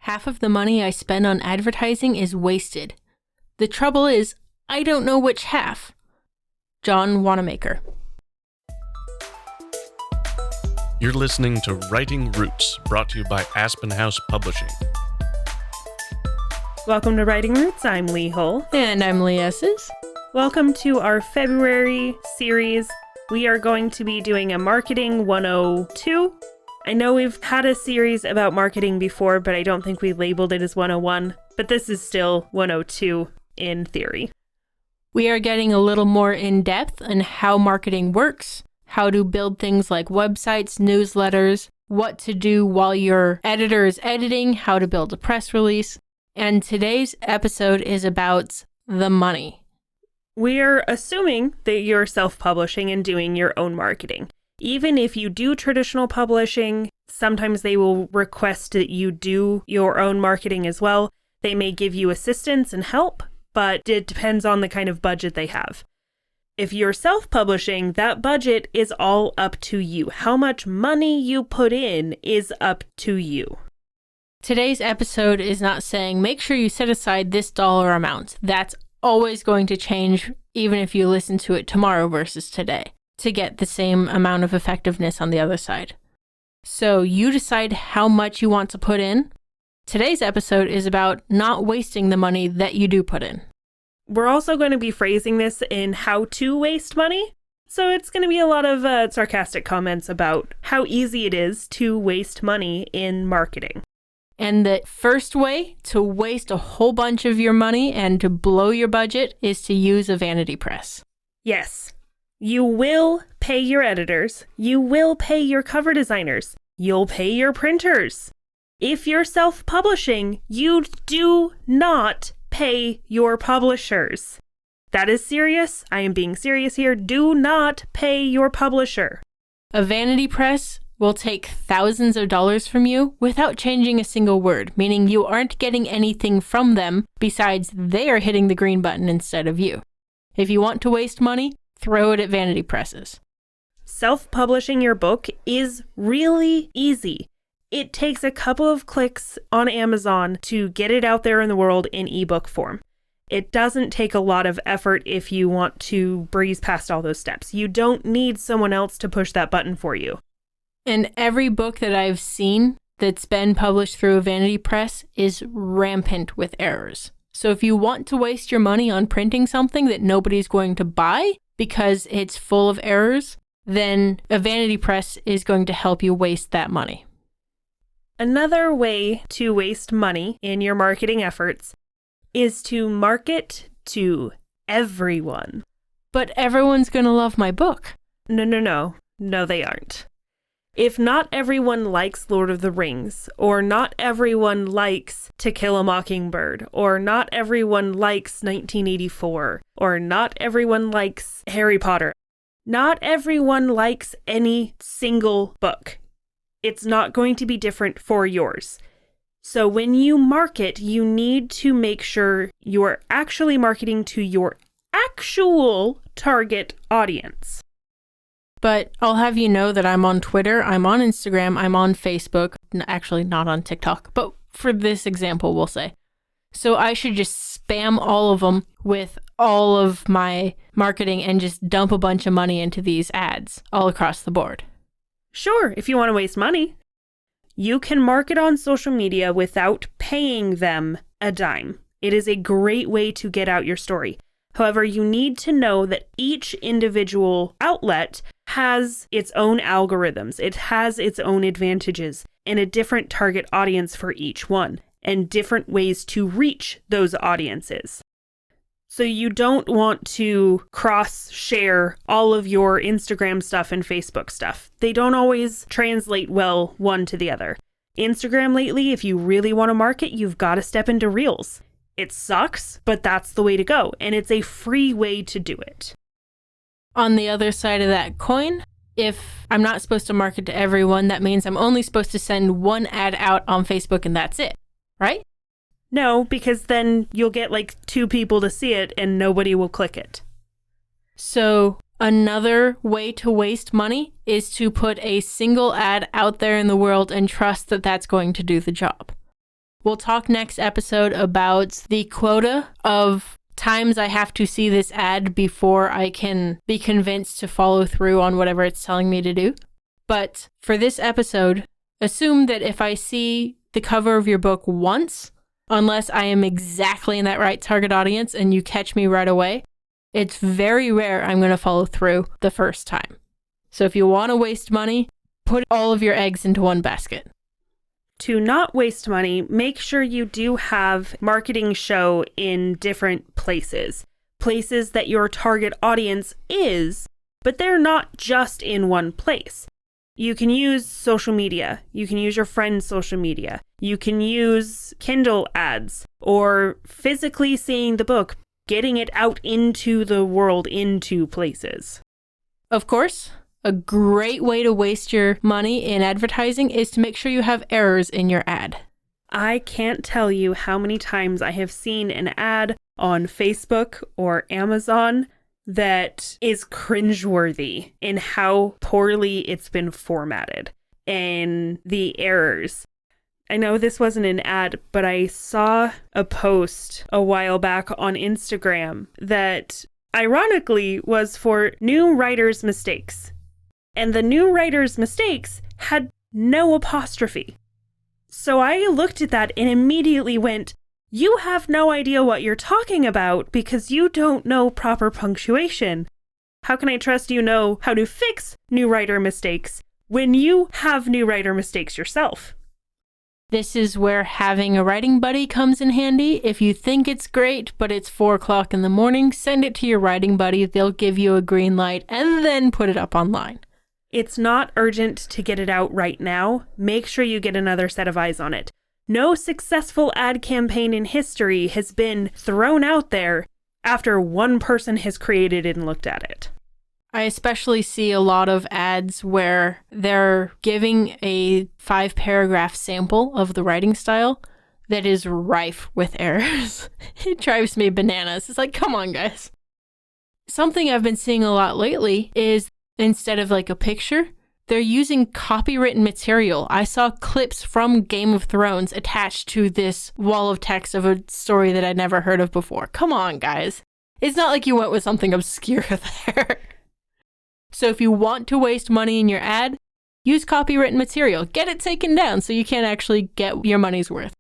Half of the money I spend on advertising is wasted. The trouble is, I don't know which half. John Wanamaker. You're listening to Writing Roots, brought to you by Aspen House Publishing. Welcome to Writing Roots. I'm Lee Hull. And I'm Lee Esses. Welcome to our February series. We are going to be doing a Marketing 102. I know we've had a series about marketing before, but I don't think we labeled it as 101. But this is still 102 in theory. We are getting a little more in-depth on how marketing works, how to build things like websites, newsletters, what to do while your editor is editing, how to build a press release. And today's episode is about the money. We're assuming that you're self-publishing and doing your own marketing. Even if you do traditional publishing, sometimes they will request that you do your own marketing as well. They may give you assistance and help, but it depends on the kind of budget they have. If you're self-publishing, that budget is all up to you. How much money you put in is up to you. Today's episode is not saying make sure you set aside this dollar amount. That's always going to change even if you listen to it tomorrow versus today to get the same amount of effectiveness on the other side. So you decide how much you want to put in. Today's episode is about not wasting the money that you do put in. We're also going to be phrasing this in how to waste money. So it's going to be a lot of sarcastic comments about how easy it is to waste money in marketing. And the first way to waste a whole bunch of your money and to blow your budget is to use a vanity press. Yes, you will pay your editors. You will pay your cover designers. You'll pay your printers. If you're self-publishing, you do not pay your publishers. That is serious. I am being serious here. Do not pay your publisher. A vanity press will take thousands of dollars from you without changing a single word, meaning you aren't getting anything from them besides they are hitting the green button instead of you. If you want to waste money, throw it at vanity presses. Self-publishing your book is really easy. It takes a couple of clicks on Amazon to get it out there in the world in ebook form. It doesn't take a lot of effort if you want to breeze past all those steps. You don't need someone else to push that button for you. And every book that I've seen that's been published through a vanity press is rampant with errors. So if you want to waste your money on printing something that nobody's going to buy because it's full of errors, then a vanity press is going to help you waste that money. Another way to waste money in your marketing efforts is to market to everyone. But everyone's going to love my book. No, they aren't. If not everyone likes Lord of the Rings, or not everyone likes To Kill a Mockingbird, or not everyone likes 1984, or not everyone likes Harry Potter, not everyone likes any single book. It's not going to be different for yours. So when you market, you need to make sure you're actually marketing to your actual target audience. But I'll have you know that I'm on Twitter, I'm on Instagram, I'm on Facebook, actually not on TikTok, but for this example, we'll say. So I should just spam all of them with all of my marketing and just dump a bunch of money into these ads all across the board. Sure, if you want to waste money. You can market on social media without paying them a dime. It is a great way to get out your story. However, you need to know that each individual outlet has its own algorithms. It has its own advantages and a different target audience for each one and different ways to reach those audiences. So you don't want to cross-share all of your Instagram stuff and Facebook stuff. They don't always translate well one to the other. Instagram lately, if you really want to market, you've got to step into Reels. It sucks, but that's the way to go, and it's a free way to do it. On the other side of that coin, if I'm not supposed to market to everyone, that means I'm only supposed to send one ad out on Facebook and that's it, right? No, because then you'll get like 2 people to see it and nobody will click it. So another way to waste money is to put a single ad out there in the world and trust that that's going to do the job. We'll talk next episode about the quota of times I have to see this ad before I can be convinced to follow through on whatever it's telling me to do. But for this episode, assume that if I see the cover of your book once, unless I am exactly in that right target audience and you catch me right away, it's very rare I'm going to follow through the first time. So if you want to waste money, put all of your eggs into one basket. To not waste money, make sure you do have marketing show in different places. Places that your target audience is, but they're not just in one place. You can use social media. You can use your friend's social media. You can use Kindle ads or physically seeing the book, getting it out into the world, into places. Of course, a great way to waste your money in advertising is to make sure you have errors in your ad. I can't tell you how many times I have seen an ad on Facebook or Amazon that is cringeworthy in how poorly it's been formatted and the errors. I know this wasn't an ad, but I saw a post a while back on Instagram that ironically was for new writers' mistakes. And the new writer's mistakes had no apostrophe. So I looked at that and immediately went, you have no idea what you're talking about because you don't know proper punctuation. How can I trust you know how to fix new writer mistakes when you have new writer mistakes yourself? This is where having a writing buddy comes in handy. If you think it's great, but it's 4 o'clock in the morning, send it to your writing buddy. They'll give you a green light and then put it up online. It's not urgent to get it out right now. Make sure you get another set of eyes on it. No successful ad campaign in history has been thrown out there after one person has created it and looked at it. I especially see a lot of ads where they're giving a 5-paragraph sample of the writing style that is rife with errors. It drives me bananas. It's like, come on, guys. Something I've been seeing a lot lately is instead of like a picture, they're using copywritten material. I saw clips from Game of Thrones attached to this wall of text of a story that I'd never heard of before. Come on, guys. It's not like you went with something obscure there. So if you want to waste money in your ad, use copywritten material. Get it taken down so you can actually get your money's worth.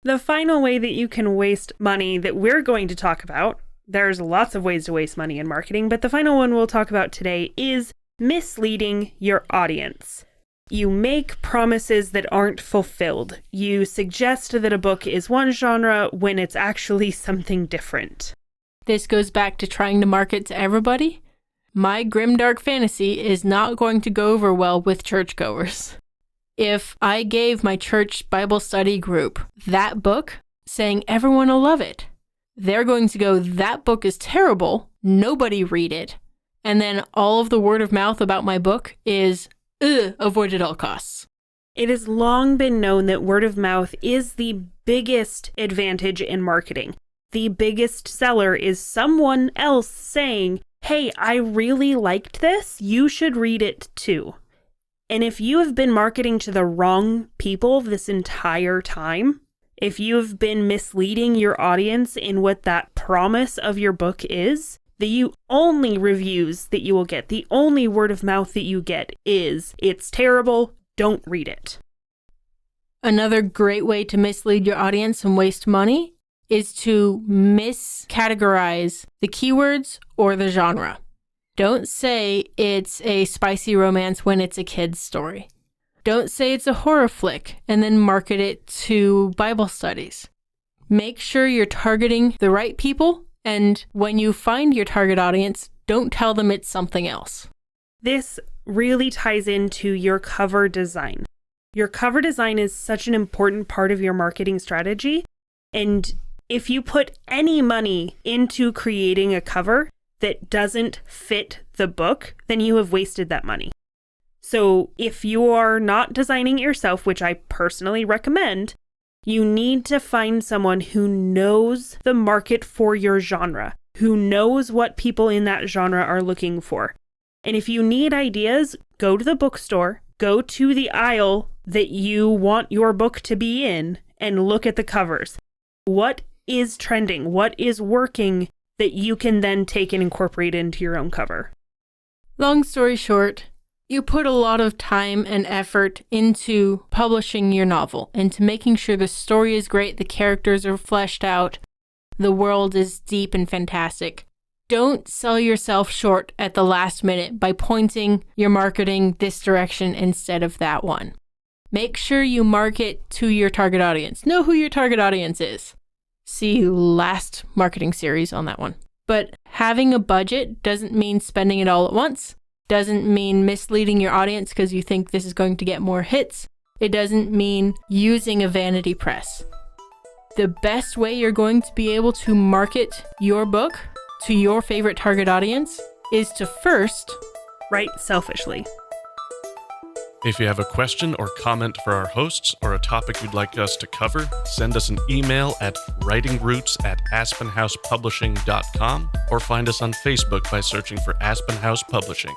The final way that you can waste money that we're going to talk about, there's lots of ways to waste money in marketing, but the final one we'll talk about today is misleading your audience. You make promises that aren't fulfilled. You suggest that a book is one genre when it's actually something different. This goes back to trying to market to everybody. My grimdark fantasy is not going to go over well with churchgoers. If I gave my church Bible study group that book, saying everyone will love it, they're going to go, that book is terrible, nobody read it. And then all of the word of mouth about my book is, avoid at all costs. It has long been known that word of mouth is the biggest advantage in marketing. The biggest seller is someone else saying, hey, I really liked this, you should read it too. And if you have been marketing to the wrong people this entire time, if you have been misleading your audience in what that promise of your book is, the only reviews that you will get, the only word of mouth that you get is, it's terrible, don't read it. Another great way to mislead your audience and waste money is to miscategorize the keywords or the genre. Don't say it's a spicy romance when it's a kid's story. Don't say it's a horror flick and then market it to Bible studies. Make sure you're targeting the right people, and when you find your target audience, don't tell them it's something else. This really ties into your cover design. Your cover design is such an important part of your marketing strategy, and if you put any money into creating a cover that doesn't fit the book, then you have wasted that money. So if you are not designing it yourself, which I personally recommend, you need to find someone who knows the market for your genre, who knows what people in that genre are looking for. And if you need ideas, go to the bookstore, go to the aisle that you want your book to be in, and look at the covers. What is trending? What is working that you can then take and incorporate into your own cover? Long story short, you put a lot of time and effort into publishing your novel, into making sure the story is great, the characters are fleshed out, the world is deep and fantastic. Don't sell yourself short at the last minute by pointing your marketing this direction instead of that one. Make sure you market to your target audience. Know who your target audience is. See last marketing series on that one. But having a budget doesn't mean spending it all at once. Doesn't mean misleading your audience because you think this is going to get more hits. It doesn't mean using a vanity press. The best way you're going to be able to market your book to your favorite target audience is to first write selfishly. If you have a question or comment for our hosts or a topic you'd like us to cover, send us an email at writingroots@aspenhousepublishing.com or find us on Facebook by searching for Aspen House Publishing.